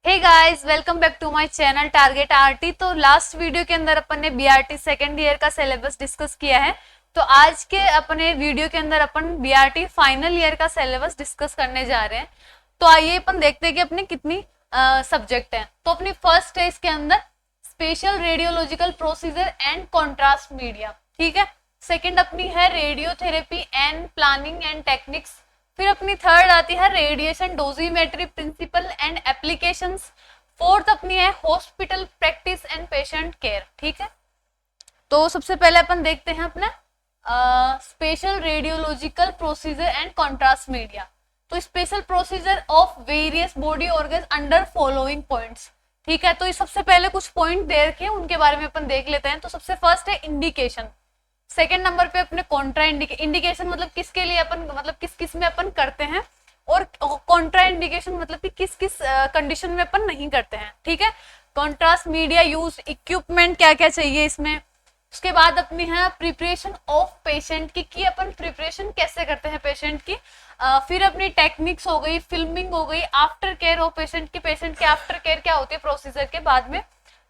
Hey guys, welcome back to my channel target RT. तो last video के अंदर अपन ने बीआरटी सेकेंड ईयर का सिलेबस डिस्कस किया है। तो आज के अपने वीडियो के अंदर अपन बीआरटी फाइनल ईयर का सिलेबस डिस्कस करने जा रहे हैं। तो आइए अपन देखते हैं कि अपने कितनी सब्जेक्ट हैं। तो अपनी फर्स्ट है इसके अंदर special radiological procedure and contrast media, ठीक है। सेकेंड अपनी है radiotherapy and planning and techniques. फिर अपनी थर्ड आती है radiation dosimetry principle and applications. Fourth अपनी है hospital practice and patient care, ठीक है। तो सबसे पहले अपन देखते हैं अपना special radiological procedure and contrast media. तो special procedure of various body organs under following points, ठीक है। तो ये सबसे पहले कुछ पॉइंट दे रखे हैं, उनके बारे में अपन देख लेते हैं। तो सबसे फर्स्ट है इंडिकेशन। सेकेंड नंबर पे अपने कॉन्ट्रा इंडिकेशन मतलब किसके लिए अपन मतलब किस किस में अपन करते हैं, और कॉन्ट्रा इंडिकेशन मतलब कि किस किस कंडीशन में अपन नहीं करते हैं, ठीक है। कॉन्ट्रास्ट मीडिया यूज, इक्विपमेंट क्या क्या चाहिए इसमें। उसके बाद अपनी है प्रिपरेशन ऑफ पेशेंट की अपन प्रिपरेशन कैसे करते हैं पेशेंट की। फिर अपनी टेक्निक्स हो गई, फिल्मिंग हो गई, आफ्टर केयर ऑफ पेशेंट की, पेशेंट की आफ्टर केयर क्या होती है प्रोसीजर के बाद में।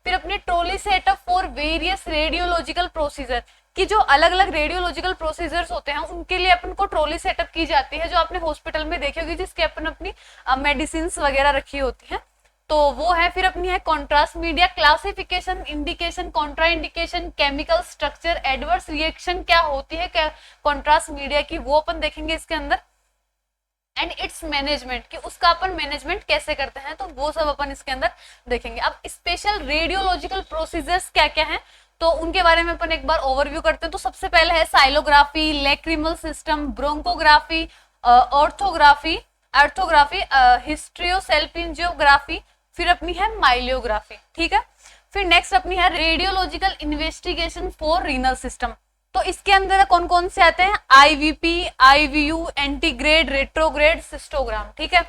फिर अपनी trolley setup for various radiological procedure कि जो अलग अलग रेडियोलॉजिकल प्रोसीजर्स होते हैं उनके लिए अपन को ट्रॉली सेटअप की जाती है, जो आपने हॉस्पिटल में देखी होगी, जिसके अपन अपनी मेडिसिन वगैरह रखी होती है, तो वो है। फिर अपनी है contrast media classification, indication, Contra indication, chemical structure, adverse reaction क्या होती है कॉन्ट्रास्ट मीडिया की, वो अपन देखेंगे इसके अंदर। एंड इट्स मैनेजमेंट कि उसका अपन मैनेजमेंट कैसे करते हैं, तो वो सब अपन इसके अंदर देखेंगे। अब स्पेशल रेडियोलॉजिकल प्रोसीजर्स क्या क्या है, तो उनके बारे में अपन एक बार ओवरव्यू करते हैं। तो सबसे पहले है साइलोग्राफी, लैक्रिमल सिस्टम, ब्रोंकोग्राफी, ऑर्थोग्राफी, हिस्ट्रियोसेल्पिंजियोग्राफी, फिर अपनी है माइलियोग्राफी, ठीक है। फिर नेक्स्ट अपनी है radiological investigation for renal system. तो इसके अंदर कौन कौन से आते हैं, आईवीपी, आईवीयू, एंटीग्रेड, रेट्रोग्रेड, सिस्टोग्राम, ठीक है।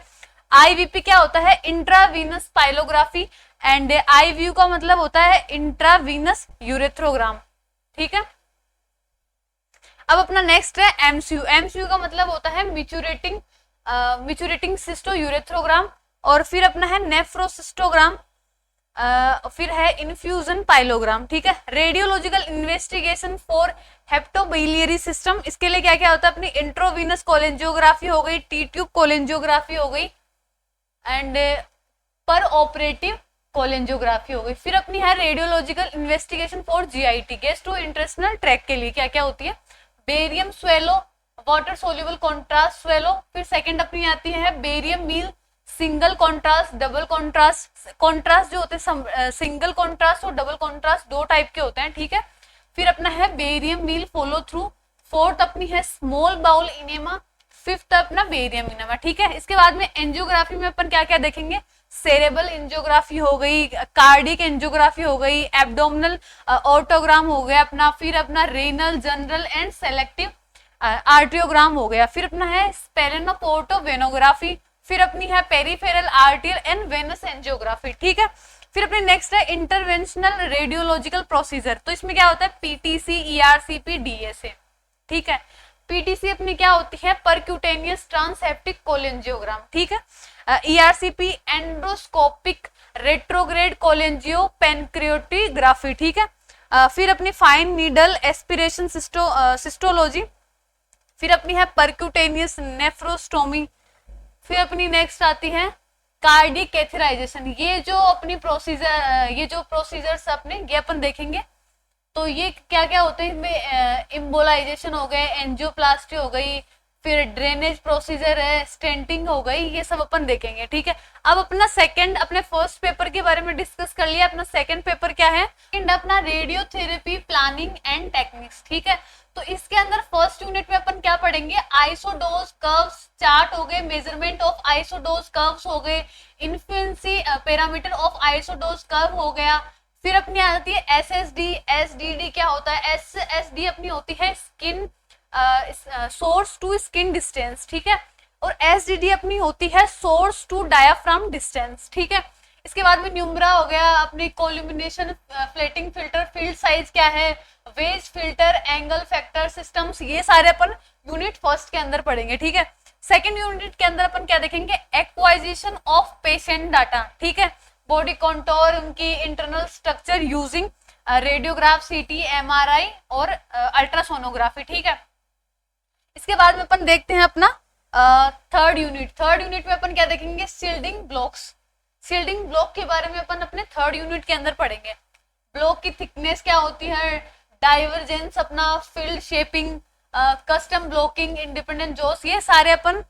आईवीपी क्या होता है, इंट्रावीनस पाइलोग्राफी, एंड आईवीयू का मतलब होता है इंट्रावीनस यूरेथ्रोग्राम, ठीक है। अब अपना नेक्स्ट है एमसीयू। एमसीयू का मतलब होता है मिचुरेटिंग सिस्टो यूरेथ्रोग्राम, और फिर अपना है नेफ्रोसिस्टोग्राम, फिर है इन्फ्यूजन पाइलोग्राम, ठीक है। रेडियोलॉजिकल इन्वेस्टिगेशन फॉर हेप्टोबिलियरी सिस्टम, इसके लिए क्या क्या होता है, अपनी इंट्रोवीनस कोलेंजियोग्राफी हो गई, टी ट्यूब कोलेंजियोग्राफी हो गई, एंड पर ऑपरेटिव कोलेंजियोग्राफी हो गई। फिर अपनी है radiological investigation for GIT, gastro intestinal tract के लिए क्या क्या होती है, barium swallow, water soluble contrast swallow. फिर सेकंड अपनी आती है barium meal, single contrast, double contrast. Contrast जो होते हैं सिंगल कॉन्ट्रास्ट और डबल कॉन्ट्रास्ट दो टाइप के होते हैं, ठीक है। फिर अपना है barium meal follow through. Fourth अपनी है स्मॉल बाउल इनेमा। फिफ्थ अपना बेरियम इनेमा, ठीक है। इसके बाद में एंजियोग्राफी में अपन क्या क्या देखेंगे, सेरेबल एंजियोग्राफी हो गई, कार्डिक एंजियोग्राफी हो गई, एब्डोमिनल ऑटोग्राम हो गया अपना, फिर अपना renal, general and selective arteriogram हो गया। फिर अपना है स्पेलेनोपोर्टोवेनोग्राफी, फिर अपनी है peripheral arterial and venous angiography, ठीक है। फिर अपनी नेक्स्ट है इंटरवेंशनल रेडियोलॉजिकल प्रोसीजर। तो इसमें क्या होता है, पीटीसी, ईआरसीपी, डीएसए, ठीक है। पीटीसी अपनी क्या होती है, परक्यूटेनियस ट्रांसहेप्टिक कोलेंजियोग्राम, ठीक है। ईआरसीपी एंडोस्कोपिक रेट्रोग्रेड कोलेंजियो पेनक्रियोटिग्राफी, ठीक है। फिर अपनी फाइन नीडल एस्पिरेशन सिस्टोलॉजी, फिर अपनी है परक्यूटेनियस नेफ्रोस्टोमी। फिर अपनी नेक्स्ट आती है कार्डिक कैथेराइजेशन। ये जो प्रोसीजर्स अपने ये अपन देखेंगे। तो ये क्या क्या होते हैं, इनमें इम्बोलाइजेशन हो गए, एंजियोप्लास्टी हो गई, फिर ड्रेनेज प्रोसीजर है, स्टेंटिंग हो गई, ये सब अपन देखेंगे, ठीक है। अब अपना सेकंड, अपने फर्स्ट पेपर के बारे में डिस्कस कर लिया। अपना सेकंड पेपर क्या है, अपना रेडियोथेरेपी प्लानिंग एंड टेक्निक्स, ठीक है। तो इसके अंदर फर्स्ट यूनिट में अपन क्या पढ़ेंगे, आइसोडोज कर्व्स चार्ट हो गए, मेजरमेंट ऑफ आइसोडोज कर्व्स हो गए, इन्फ्लुएंसी पैरामीटर ऑफ आइसोडोज कर्व हो गया। फिर अपनी आती है एसएसडी, एसडीडी क्या होता है, एसएसडी अपनी होती है skin source to skin distance, ठीक है, और एसडीडी अपनी होती है सोर्स टू डायाफ्राम डिस्टेंस, ठीक है। इसके बाद में न्यूमरा हो गया, अपनी collimation, flattening filter, field size क्या है, wedge filter, angle factor systems, ये सारे अपन यूनिट फर्स्ट के अंदर पढ़ेंगे, ठीक है। सेकेंड यूनिट के अंदर अपन क्या देखेंगे, एक्वाइजिशन ऑफ पेशेंट डाटा, ठीक है, बॉडी कॉन्टोर, उनकी इंटरनल स्ट्रक्चर यूजिंग रेडियोग्राफ, सीटी, एमआरआई और अल्ट्रासोनोग्राफी, ठीक है। इसके बाद में अपन देखते हैं अपना थर्ड यूनिट में अपन क्या देखेंगे, शिल्डिंग ब्लॉक्स। शिल्डिंग ब्लॉक के बारे में अपन अपने थर्ड यूनिट के अंदर पढ़ेंगे। ब्लॉक की थिकनेस क्या होती है, डाइवर्जेंस, अपना field shaping, custom blocking, independent jaws, ये सारे अपन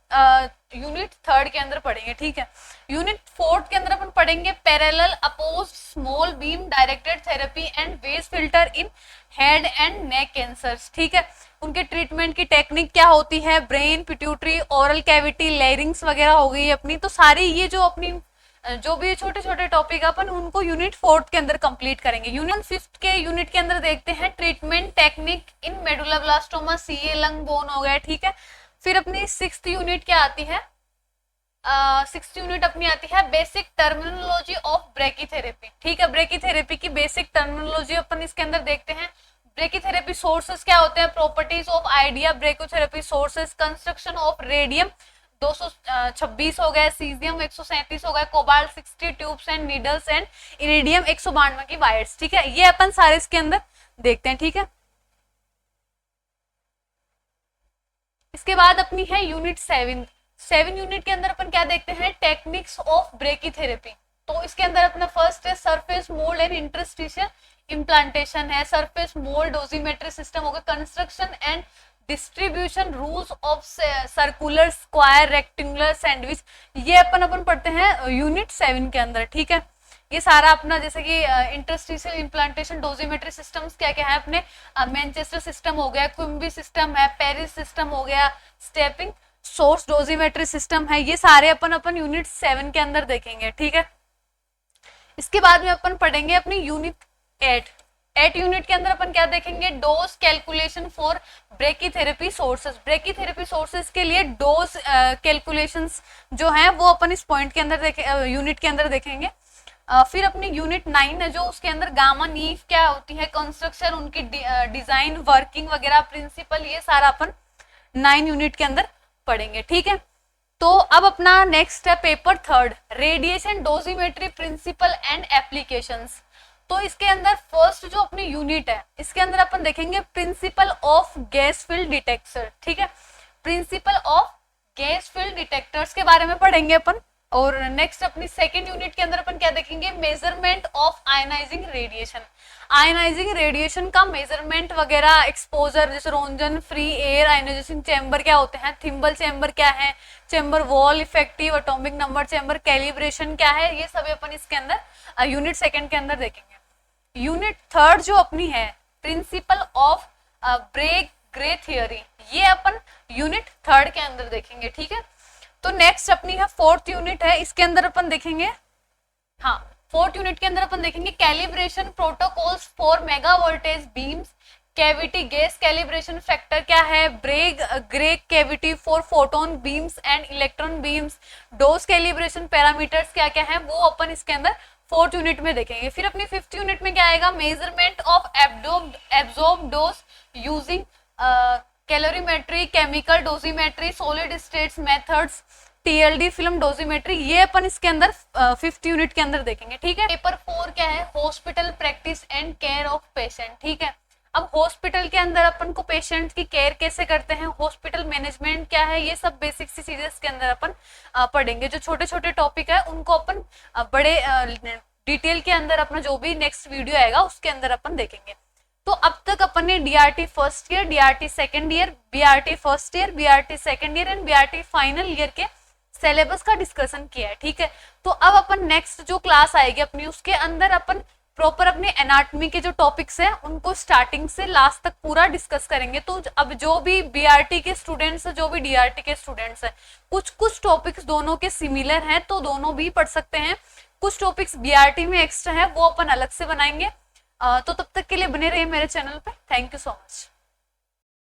यूनिट थर्ड के अंदर पढ़ेंगे, ठीक है। यूनिट फोर्थ के अंदर अपन पढ़ेंगे parallel opposed small beam directed therapy and wedge filter in head and neck cancers, ठीक है। उनके ट्रीटमेंट की टेक्निक क्या होती है, brain, pituitary, oral cavity, larynx वगैरह हो गई अपनी। तो सारी ये जो अपनी जो भी छोटे छोटे टॉपिक अपन उनको यूनिट फोर्थ के अंदर कंप्लीट करेंगे। यूनिट फिफ्थ के यूनिट के अंदर देखते हैं treatment technique in medulloblastoma, CA, lung, bone हो गया, ठीक है। फिर अपनी सिक्स्थ यूनिट क्या आती है, सिक्स्थ यूनिट अपनी आती है बेसिक टर्मिनोलॉजी ऑफ ब्रेकीथेरेपी, ठीक है। ब्रेकीथेरेपी की बेसिक टर्मिनोलॉजी अपन इसके अंदर देखते हैं। ब्रेकीथेरेपी सोर्सेस क्या होते हैं, properties of idea, brachytherapy sources, construction of radium 226 हो गया, सीजियम 137 हो गया, cobalt 60, tubes and needles and iridium 192 की वायर्स, ठीक है। ये अपन सारे इसके अंदर देखते हैं, ठीक है। इसके बाद अपनी है यूनिट 7 यूनिट के अंदर अपन क्या देखते हैं, टेक्निक्स ऑफ ब्रेकीथेरेपी। तो इसके अंदर अपना फर्स्ट है surface mould and interstitial implantation है, सरफेस मोल्ड डोजीमेट्री सिस्टम होगा, construction and distribution, rules of circular, square, rectangular, sandwich, ये अपन पढ़ते हैं यूनिट 7 के अंदर, ठीक है। ये सारा अपना जैसे कि इंटरस्टिशियल इम्प्लांटेशन, डोजीमेट्री सिस्टम्स क्या क्या है अपने, मैनचेस्टर सिस्टम हो गया, क्विम्बी सिस्टम है, पेरिस सिस्टम हो गया, स्टेपिंग सोर्स डोजीमेट्री सिस्टम है, ये सारे अपन यूनिट 7 के अंदर देखेंगे, ठीक है। इसके बाद में अपन पढ़ेंगे अपनी यूनिट 8 यूनिट के अंदर अपन क्या देखेंगे, dose calculation for brachytherapy sources. Brachytherapy sources के लिए डोज कैलकुलेशंस जो हैं वो अपन इस पॉइंट के अंदर यूनिट के अंदर देखेंगे। फिर अपनी यूनिट 9 है जो उसके अंदर गामा नीव क्या होती है, कंस्ट्रक्शन, उनकी डिजाइन, वर्किंग वगैरह, प्रिंसिपल, ये सारा अपन 9 यूनिट के अंदर पढ़ेंगे, ठीक है। तो अब अपना नेक्स्ट है paper third, radiation dosimetry principle and applications. तो इसके अंदर फर्स्ट जो अपनी यूनिट है इसके अंदर अपन देखेंगे principle of gas field detector, ठीक है। Principle of gas field detectors के बारे में पढ़ेंगे अपन। और नेक्स्ट अपनी सेकेंड यूनिट के अंदर अपन क्या देखेंगे, measurement of ionising radiation. Ionising radiation का मेजरमेंट वगैरह, एक्सपोजर, जैसे Röntgen, free air, ionization chamber क्या होते हैं, थिम्बल चैम्बर क्या है, chamber wall, effective atomic number chamber, calibration क्या है, ये सभी अपन इसके अंदर यूनिट सेकेंड के अंदर देखेंगे। यूनिट थर्ड जो अपनी है principle of Bragg Gray theory, ये अपन यूनिट थर्ड के अंदर देखेंगे, ठीक है। तो नेक्स्ट अपनी है फोर्थ यूनिट है, इसके अंदर अपन देखेंगे, हाँ, फोर्थ यूनिट के अंदर अपन देखेंगे calibration protocols for megavoltage beams, cavity gas calibration factor क्या है, Bragg Gray cavity for photon beams and electron beams, dose calibration parameters क्या क्या है, वो अपन इसके अंदर फोर्थ यूनिट में देखेंगे। फिर अपनी फिफ्थ यूनिट में क्या आएगा, measurement of absorb dose using calorimetry, chemical dosimetry, solid states methods, TLD film dosimetry, ये अपन इसके अंदर फिफ्थ यूनिट के अंदर देखेंगे, ठीक है। पेपर 4 क्या है, hospital practice and care of patient, ठीक है। अब हॉस्पिटल के अंदर अपन को पेशेंट की केयर कैसे करते हैं, हॉस्पिटल मैनेजमेंट क्या है, ये सब बेसिक सी चीजें इसके अंदर अपन पढ़ेंगे। जो छोटे छोटे टॉपिक है उनको अपन बड़े डिटेल के अंदर अपना जो भी नेक्स्ट वीडियो आएगा उसके अंदर अपन देखेंगे। तो अब तक अपन ने DRT first year, DRT second year, BRT first year, BRT second year and BRT final year के सिलेबस का डिस्कशन किया है, ठीक है। तो अब अपन नेक्स्ट जो क्लास आएगी अपनी उसके अंदर अपन प्रॉपर अपने एनाटॉमी के जो टॉपिक्स हैं उनको स्टार्टिंग से लास्ट तक पूरा डिस्कस करेंगे। तो अब जो भी बीआरटी के स्टूडेंट्स हैं, जो भी डीआरटी के स्टूडेंट्स हैं, कुछ टॉपिक्स दोनों के सिमिलर हैं तो दोनों भी पढ़ सकते हैं, कुछ टॉपिक्स बीआरटी में एक्स्ट्रा है वो अपन अलग से बनाएंगे। तो तब तक के लिए बने रहिए मेरे चैनल पे। Thank you so much.